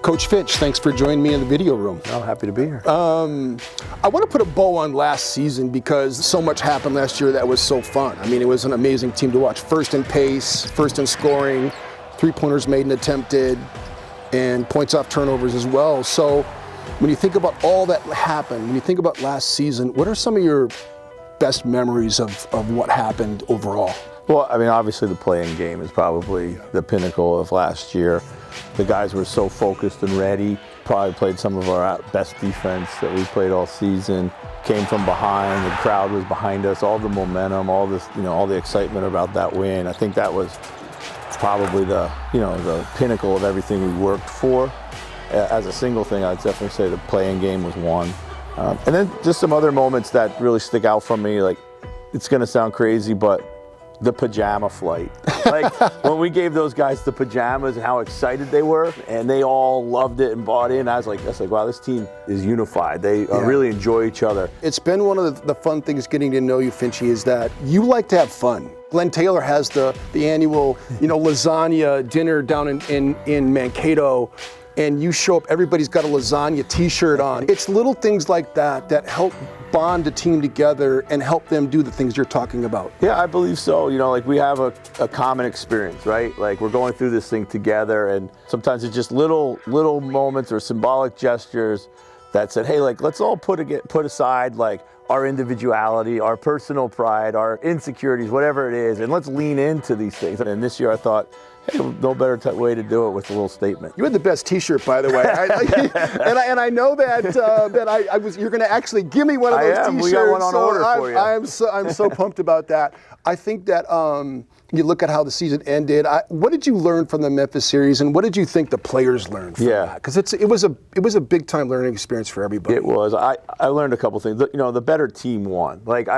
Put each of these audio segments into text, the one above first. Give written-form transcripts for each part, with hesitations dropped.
Coach Finch, thanks for joining me in the video room. Oh, happy to be here. I want to put a bow on last season because so much happened last year that was so fun. I mean, it was an amazing team to watch. First in pace, first in scoring, three-pointers made and attempted, and points off turnovers as well. So when you think about all that happened, when you think about last season, what are some of your best memories of what happened overall? Well, I mean, obviously the playing game is probably the pinnacle of last year. The guys were so focused and ready. Probably played some of our best defense that we played all season. Came from behind, the crowd was behind us, all the momentum, all this, all the excitement about that win. I think that was probably the pinnacle of everything we worked for. As a single thing, I'd definitely say the playing game was one. And then just some other moments that really stick out from me, like, it's gonna sound crazy, but the pajama flight. Like, when we gave those guys the pajamas and how excited they were, and they all loved it and bought in, I was like, wow, this team is unified. They really enjoy each other. It's been one of the fun things getting to know you, Finchy, is that you like to have fun. Glenn Taylor has the annual, lasagna dinner down in Mankato, and you show up, everybody's got a lasagna t-shirt on. It's little things like that that help bond a team together and help them do the things you're talking about. Yeah, I believe so. Like, we have a common experience, right? Like, we're going through this thing together, and sometimes it's just little moments or symbolic gestures that said, hey, like, let's all put aside, like, our individuality, our personal pride, our insecurities, whatever it is, and let's lean into these things. And this year I thought, hey, no better way to do it with a little statement. You had the best T-shirt, by the way, and I know that you're going to actually give me one of those T-shirts. We got one on order for you. I'm so pumped about that. I think that you look at how the season ended. What did you learn from the Memphis series, and what did you think the players learned from that? Because it was a big time learning experience for everybody. It was. I learned a couple things. The better team won. Like,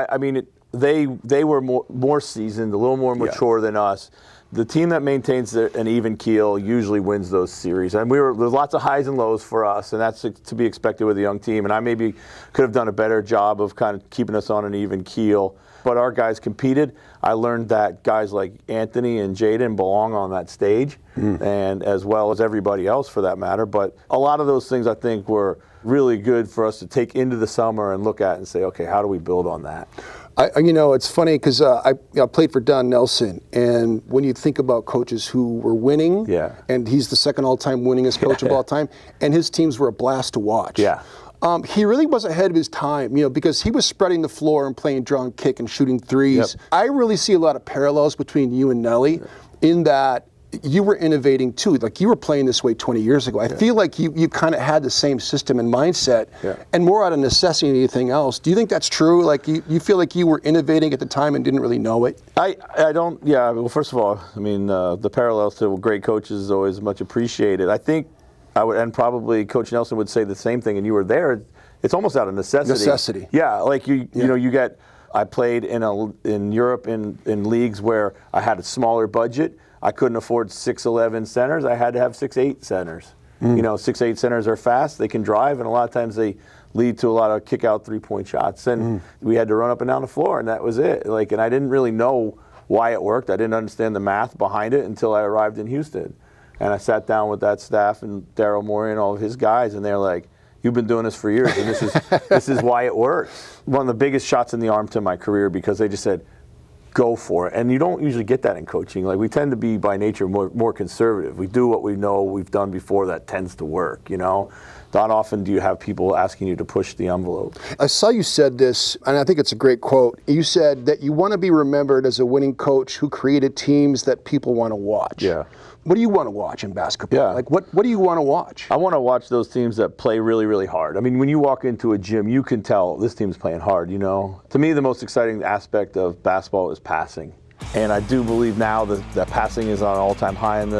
they were more seasoned, a little more mature than us. The team that maintains an even keel usually wins those series. And there's lots of highs and lows for us, and that's to be expected with a young team. And I maybe could have done a better job of kind of keeping us on an even keel. But our guys competed. I learned that guys like Anthony and Jaden belong on that stage, and as well as everybody else for that matter. But a lot of those things I think were really good for us to take into the summer and look at and say, okay, how do we build on that? It's funny because I played for Don Nelson, and when you think about coaches who were winning, and he's the second all-time winningest coach of all time, and his teams were a blast to watch. He really was ahead of his time, because he was spreading the floor and playing draw and kick and shooting threes. I really see a lot of parallels between you and Nelly in that you were innovating too. Like, you were playing this way 20 years ago. I feel like you kind of had the same system and mindset, and more out of necessity than anything else. Do you think that's true? Like, you feel like you were innovating at the time and didn't really know it? I don't. Yeah. Well, first of all, the parallels to great coaches is always much appreciated. I think I would, and probably Coach Nelson would say the same thing. And you were there. It's almost out of necessity. Yeah. Like you get. I played in Europe in leagues where I had a smaller budget. I couldn't afford 6'11" centers. I had to have 6'8" centers. 6'8" centers are fast. They can drive, and a lot of times they lead to a lot of kick-out three-point shots. And we had to run up and down the floor, and that was it. Like, and I didn't really know why it worked. I didn't understand the math behind it until I arrived in Houston. And I sat down with that staff and Daryl Morey and all of his guys, and they're like, "You've been doing this for years, and this is why it works." One of the biggest shots in the arm to my career, because they just said, go for it. And you don't usually get that in coaching. Like, we tend to be by nature more conservative. We do what we know we've done before that tends to work, Not often do you have people asking you to push the envelope. I saw you said this, and I think it's a great quote. You said that you want to be remembered as a winning coach who created teams that people want to watch. Yeah. What do you want to watch in basketball? Yeah. Like, what do you want to watch? I want to watch those teams that play really, really hard. I mean, when you walk into a gym, you can tell this team's playing hard, To me, the most exciting aspect of basketball is passing. And I do believe now that passing is on an all-time high in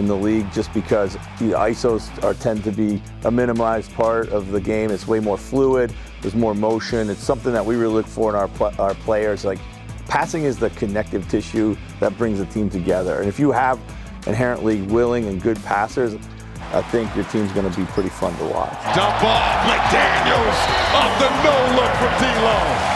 the league, just because the ISOs tend to be a minimized part of the game. It's way more fluid. There's more motion. It's something that we really look for in our players. Like, passing is the connective tissue that brings a team together. And if you have inherently willing and good passers, I think your team's going to be pretty fun to watch. Dump off, McDaniels off the no-look from D'Lo.